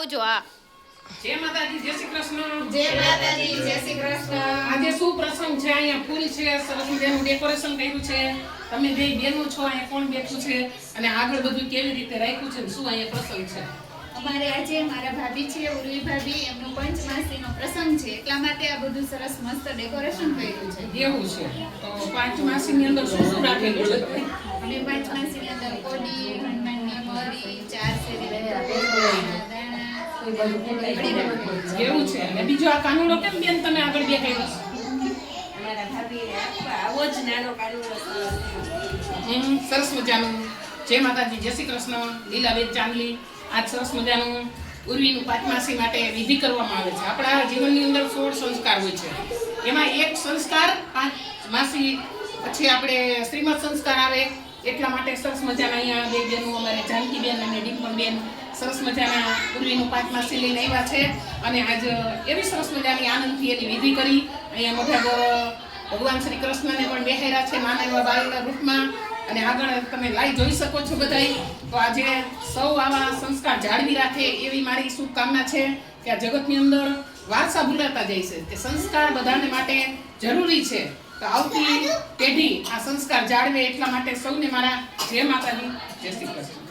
આવજો. હા, જય માતાજી, જય શ્રી કૃષ્ણ. જય માતાજી, જય શ્રી કૃષ્ણ. આજે શું પ્રસંગ છે? અહીંયા ફૂલ છે, સરસ મજાનું ડેકોરેશન કર્યું છે. તમે બે બેનો છો, અહીંયા કોણ બેઠું છે અને આગળ બધું કેવી રીતે રાખ્યું છે, શું અહીંયા પ્રસંગ છે? અમારે આજે મારા ભાભી છે, ઉર્વી ભાભી, એમનો પંચમાસીનો પ્રસંગ છે, એટલા માટે આ બધું સરસ મસ્ત ડેકોરેશન કર્યું છે. એવું છે. તો પાંચમાસીની અંદર શું શું રાખેલું છે? અને પંચમાસીની અંદર કોડી, હનુમાનની મરી, 4 શેરી એવું છે. અને બીજો આ કાનુડો કેમ બેન તમે આગળ બે કર્યો? અમારા ભાભી આવો જ નાનો કાનુડો સરસ મજાનું. જય માતાજી, જય શ્રી કૃષ્ણ. લીલાબેન ચાંદલી, આજ સરસ મજાનું ઉર્વીનું પાંચમાસી માટે વિધિ કરવામાં આવે છે. આપણા જીવનની અંદર 16 સંસ્કાર હોય છે. એમાં એક સંસ્કાર પાંચમાસી પછી આપણે શ્રીમદ સંસ્કાર આવે. એટલા માટે સરસ મજાના અહીંયા બે બેનો અમારે જાનકીબેન અને ડિમ્પલબેન સરસ મજાના ઉર્વીનું પાંચમાસી લઈને આવ્યા છે અને આજ એવી સરસ મજાની આનંદથી એની વિધિ કરી. અહીંયા મોઢા ભગવાન શ્રી કૃષ્ણને પણ બેહાર્યા છે નાના એવા બાળકના રૂપમાં. અને આગળ તમે લાઈવ જોઈ શકો છો બધાય. તો આજે સૌ આવા સંસ્કાર જાળવી રાખે એવી મારી શુભકામના છે કે આ જગતની અંદર વારસા ભૂલાતા જાય છે કે સંસ્કાર બધાને માટે જરૂરી છે. તો આવતી પેઢી આ સંસ્કાર જાળવે એટલા માટે સૌને મારા જય માતાજી, જય શ્રી કૃષ્ણ.